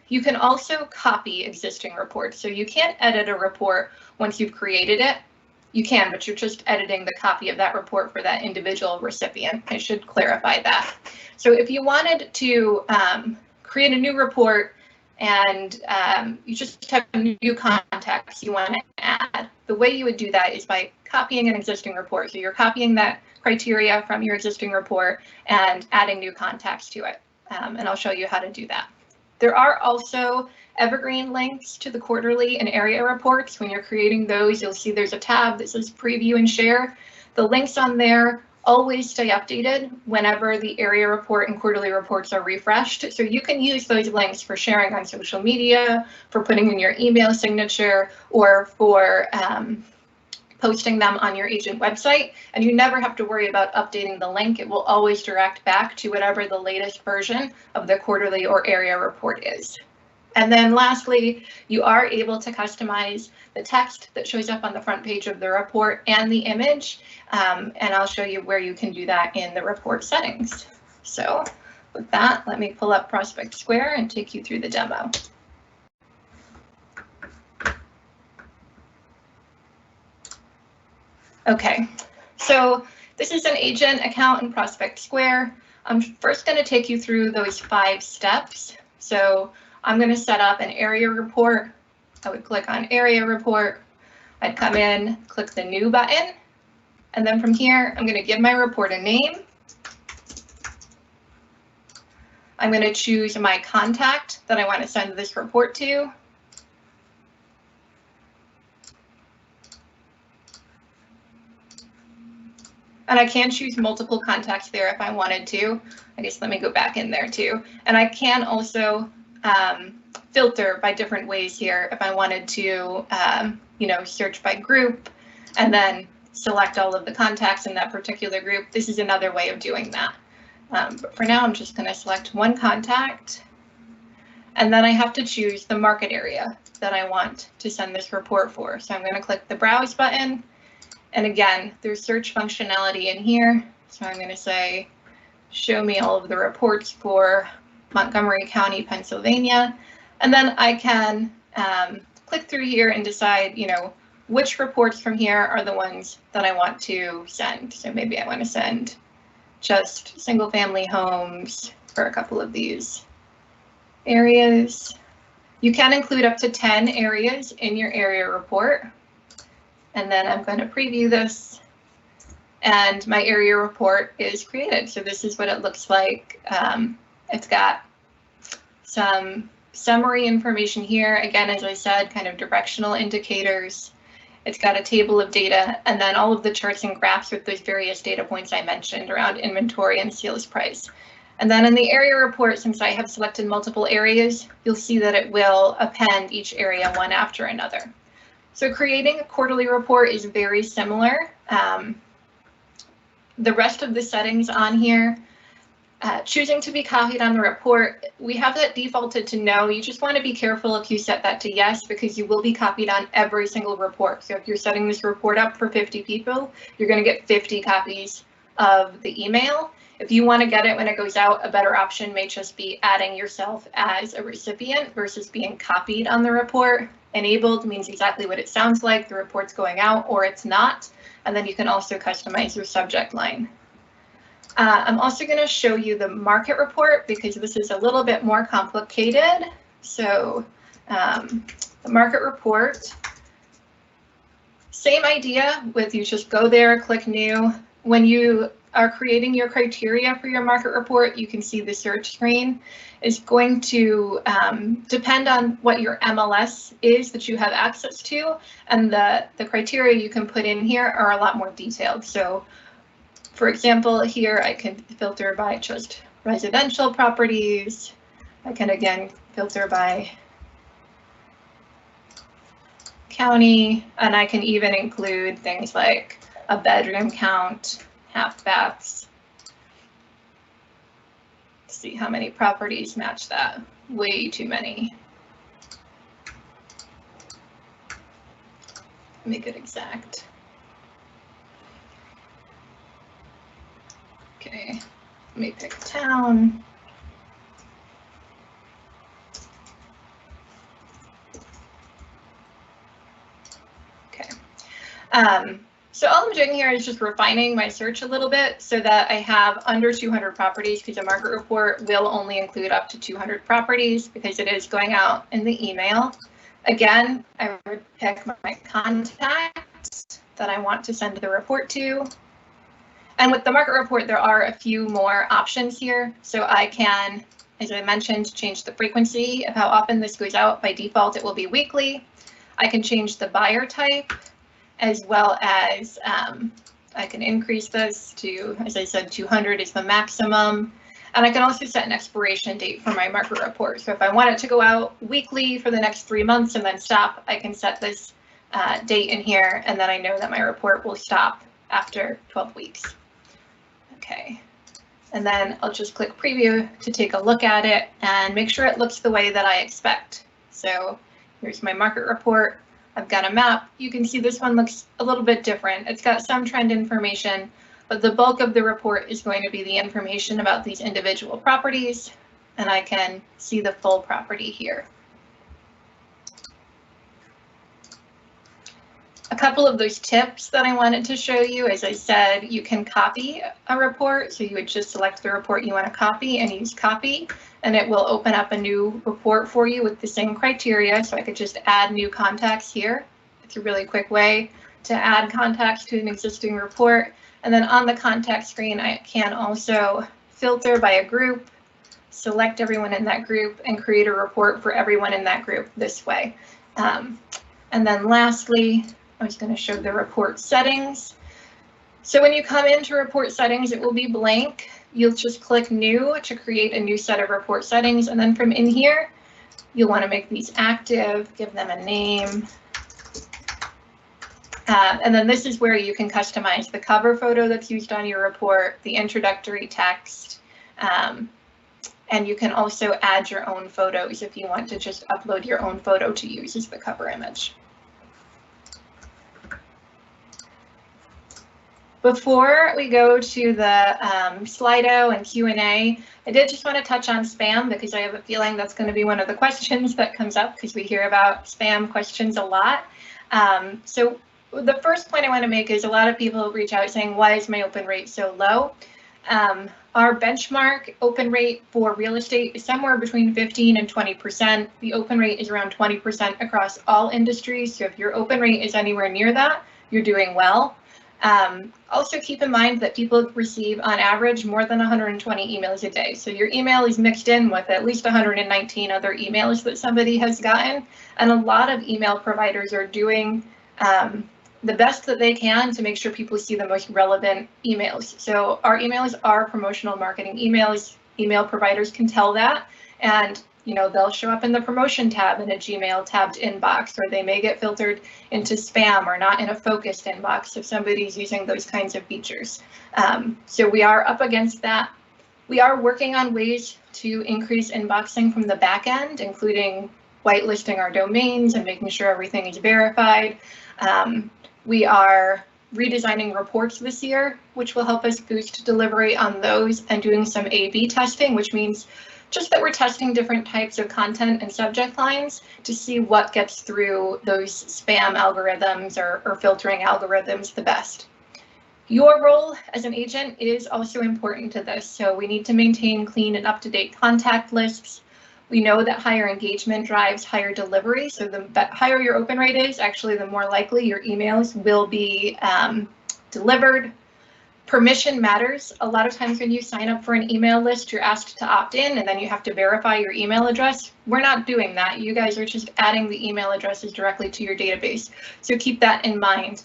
You can also copy existing reports. So you can't edit a report once you've created it. You can, but you're just editing the copy of that report for that individual recipient. I should clarify that. So if you wanted to create a new report and you just have new contacts you want to add, the way you would do that is by copying an existing report. So you're copying that criteria from your existing report and adding new contacts to it. And I'll show you how to do that. There are also evergreen links to the quarterly and area reports. When you're creating those, you'll see there's a tab that says preview and share. The links on there always stay updated whenever the area report and quarterly reports are refreshed. So you can use those links for sharing on social media, for putting in your email signature, or for posting them on your agent website, and you never have to worry about updating the link. It will always direct back to whatever the latest version of the quarterly or area report is. And then lastly, you are able to customize the text that shows up on the front page of the report and the image, and I'll show you where you can do that in the report settings. So with that, let me pull up Prospect Square and take you through the demo. Okay, so this is an agent account in Prospect Square. I'm first going to take you through those 5 steps. So I'm going to set up an area report. I would click on area report. I'd come in, click the new button, and then from here, I'm going to give my report a name. I'm going to choose my contact that I want to send this report to. And I can choose multiple contacts there if I wanted to. I guess let me go back in there too. And I can also filter by different ways here if I wanted to, search by group and then select all of the contacts in that particular group. This is another way of doing that. But for now, I'm just going to select one contact. And then I have to choose the market area that I want to send this report for. So I'm going to click the browse button. And again, there's search functionality in here. So I'm going to say, show me all of the reports for Montgomery County, Pennsylvania. And then I can click through here and decide, which reports from here are the ones that I want to send. So maybe I want to send just single family homes for a couple of these areas. You can include up to 10 areas in your area report. And then I'm going to preview this, and my area report is created. So this is what it looks like. It's got some summary information here. Again, as I said, kind of directional indicators. It's got a table of data, and then all of the charts and graphs with those various data points I mentioned around inventory and sales price. And then in the area report, since I have selected multiple areas, you'll see that it will append each area one after another. So creating a quarterly report is very similar. The rest of the settings on here, choosing to be copied on the report, we have that defaulted to no. You just want to be careful if you set that to yes, because you will be copied on every single report. So if you're setting this report up for 50 people, you're going to get 50 copies of the email. If you want to get it when it goes out, a better option may just be adding yourself as a recipient versus being copied on the report. Enabled means exactly what it sounds like, the report's going out, or it's not. And then you can also customize your subject line. I'm also going to show you the market report because this is a little bit more complicated. So the market report, same idea with you just go there, click new. When you are creating your criteria for your market report, you can see the search screen is going to depend on what your MLS is that you have access to, and the criteria you can put in here are a lot more detailed. So for example, here I can filter by just residential properties. I can again filter by county, and I can even include things like a bedroom count, half baths. See how many properties match that. Way too many. Make it exact. Okay, let me pick a town. Okay. So all I'm doing here is just refining my search a little bit so that I have under 200 properties, because a market report will only include up to 200 properties because it is going out in the email. Again, I would pick my contacts that I want to send the report to. And with the market report, there are a few more options here. So I can, as I mentioned, change the frequency of how often this goes out. By default, it will be weekly. I can change the buyer type, as well as I can increase this to, as I said, 200 is the maximum. And I can also set an expiration date for my market report. So if I want it to go out weekly for the next 3 months and then stop, I can set this date in here, and then I know that my report will stop after 12 weeks. Okay, and then I'll just click preview to take a look at it and make sure it looks the way that I expect. So here's my market report. I've got a map. You can see this one looks a little bit different. It's got some trend information, but the bulk of the report is going to be the information about these individual properties, and I can see the full property here. A couple of those tips that I wanted to show you, as I said, you can copy a report. So you would just select the report you want to copy and use copy, and it will open up a new report for you with the same criteria. So I could just add new contacts here. It's a really quick way to add contacts to an existing report. And then on the contact screen, I can also filter by a group, select everyone in that group, and create a report for everyone in that group this way. And then lastly, I was going to show the report settings. So when you come into report settings, it will be blank. You'll just click new to create a new set of report settings. And then from in here, you'll want to make these active, give them a name. And then this is where you can customize the cover photo that's used on your report, the introductory text, and you can also add your own photos if you want to just upload your own photo to use as the cover image. Before we go to the Slido and Q&A, I did just want to touch on spam because I have a feeling that's going to be one of the questions that comes up because we hear about spam questions a lot. So the first point I want to make is a lot of people reach out saying, why is my open rate so low? Our benchmark open rate for real estate is somewhere between 15 and 20%. The open rate is around 20% across all industries. So if your open rate is anywhere near that, you're doing well. Also keep in mind that people receive on average more than 120 emails a day. So your email is mixed in with at least 119 other emails that somebody has gotten. And a lot of email providers are doing the best that they can to make sure people see the most relevant emails. So our emails are promotional marketing emails. Email providers can tell that, and they'll show up in the promotion tab in a Gmail tabbed inbox, or they may get filtered into spam or not in a focused inbox if somebody's using those kinds of features. So we are up against that. We are working on ways to increase inboxing from the back end, including whitelisting our domains and making sure everything is verified. We are redesigning reports this year, which will help us boost delivery on those, and doing some A/B testing, which means just that we're testing different types of content and subject lines to see what gets through those spam algorithms or filtering algorithms the best. Your role as an agent is also important to this. So we need to maintain clean and up-to-date contact lists. We know that higher engagement drives higher delivery. So the higher your open rate is, actually, the more likely your emails will be delivered. Permission matters. A lot of times when you sign up for an email list, you're asked to opt in and then you have to verify your email address. We're not doing that. You guys are just adding the email addresses directly to your database. So keep that in mind.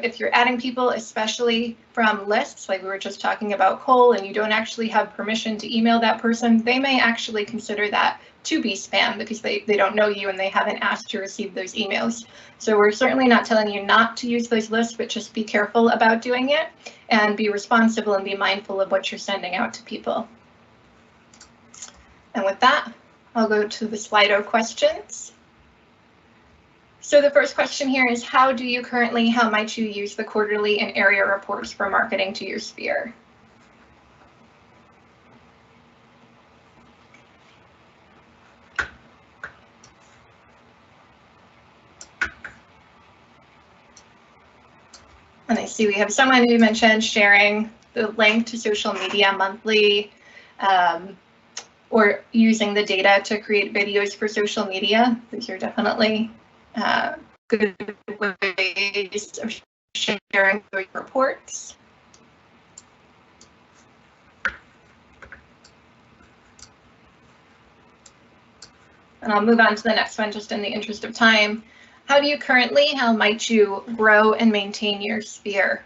If you're adding people, especially from lists, like we were just talking about Cole, and you don't actually have permission to email that person, they may actually consider that to be spam because they don't know you and they haven't asked to receive those emails. So we're certainly not telling you not to use those lists, but just be careful about doing it and be responsible and be mindful of what you're sending out to people. And with that, I'll go to the Slido questions. So the first question here is, how might you use the quarterly and area reports for marketing to your sphere? And I see we have someone who mentioned sharing the link to social media monthly, or using the data to create videos for social media. These are definitely good ways of sharing your reports. And I'll move on to the next one just in the interest of time. How might you grow and maintain your sphere?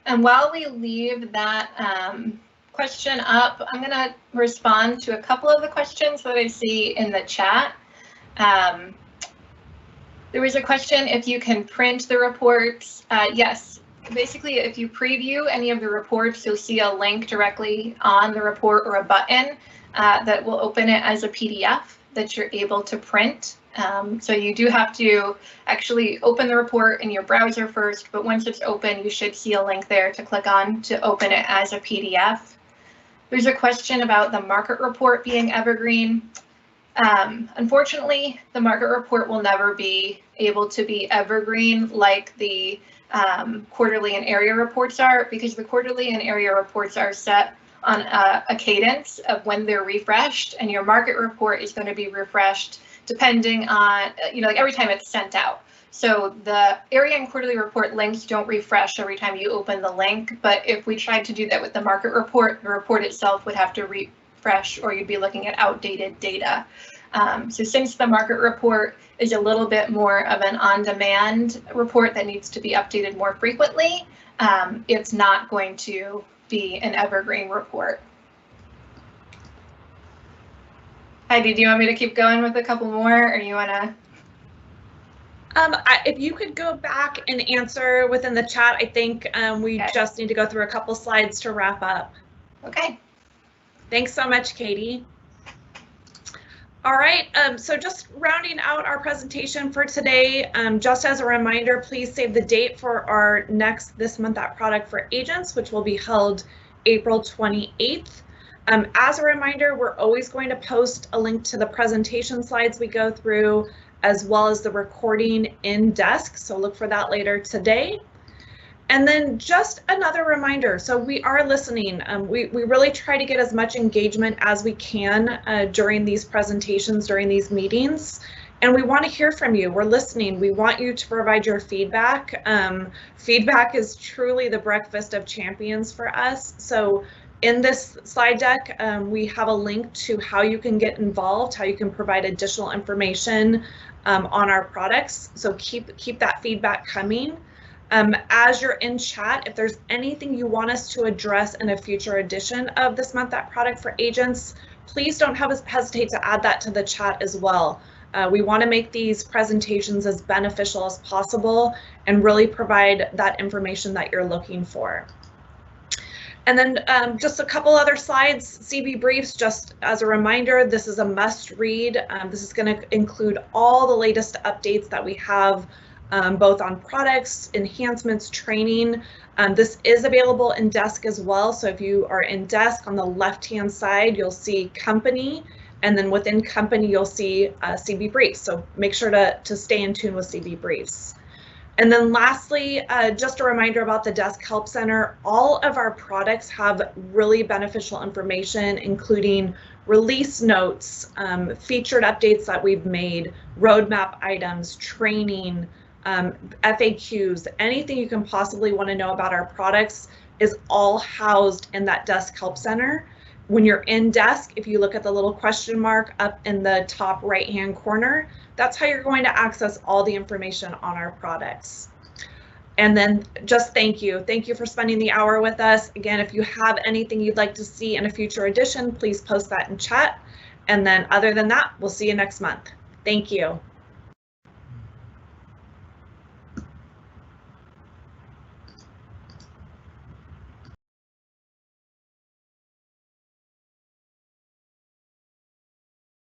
And while we leave that question up, I'm going to respond to a couple of the questions that I see in the chat. There was a question if you can print the reports. Yes, basically if you preview any of the reports, you'll see a link directly on the report or a button that will open it as a PDF that you're able to print. So you do have to actually open the report in your browser first, but once it's open, you should see a link there to click on to open it as a PDF. There's a question about the market report being evergreen. Unfortunately, the market report will never be able to be evergreen like the quarterly and area reports are, because the quarterly and area reports are set on a cadence of when they're refreshed, and your market report is going to be refreshed depending on, like every time it's sent out. So the area and quarterly report links don't refresh every time you open the link, but if we tried to do that with the market report, the report itself would have to refresh, or you'd be looking at outdated data. So since the market report is a little bit more of an on-demand report that needs to be updated more frequently, it's not going to be an evergreen report. Heidi, do you want me to keep going with a couple more, or you want to? If you could go back and answer within the chat, I think we just need to go through a couple slides to wrap up. Okay. Thanks so much, Katie. All right, so just rounding out our presentation for today, just as a reminder, please save the date for our next This Month at Product for Agents, which will be held April 28th. As a reminder, we're always going to post a link to the presentation slides we go through, as well as the recording in Desk, so look for that later today. And then just another reminder, so we are listening. We really try to get as much engagement as we can during these presentations, during these meetings, and we want to hear from you. We're listening. We want you to provide your feedback. Feedback is truly the breakfast of champions for us. So in this slide deck, we have a link to how you can get involved, how you can provide additional information on our products. So keep that feedback coming. As you're in chat, if there's anything you want us to address in a future edition of This Month at Product for Agents, please don't hesitate to add that to the chat as well. We want to make these presentations as beneficial as possible and really provide that information that you're looking for. And then just a couple other slides, CB briefs, just as a reminder, this is a must read. This is going to include all the latest updates that we have, both on products, enhancements, training. This is available in desk as well. So if you are in desk, on the left-hand side, you'll see company, and then within company, you'll see CB briefs. So make sure to stay in tune with CB briefs. And then lastly, just a reminder about the Desk Help Center. All of our products have really beneficial information, including release notes, featured updates that we've made, roadmap items, training, FAQs, anything you can possibly want to know about our products is all housed in that Desk Help Center. When you're in desk, if you look at the little question mark up in the top right-hand corner, that's how you're going to access all the information on our products. And then just thank you. Thank you for spending the hour with us. Again, if you have anything you'd like to see in a future edition, please post that in chat. And then other than that, we'll see you next month. Thank you.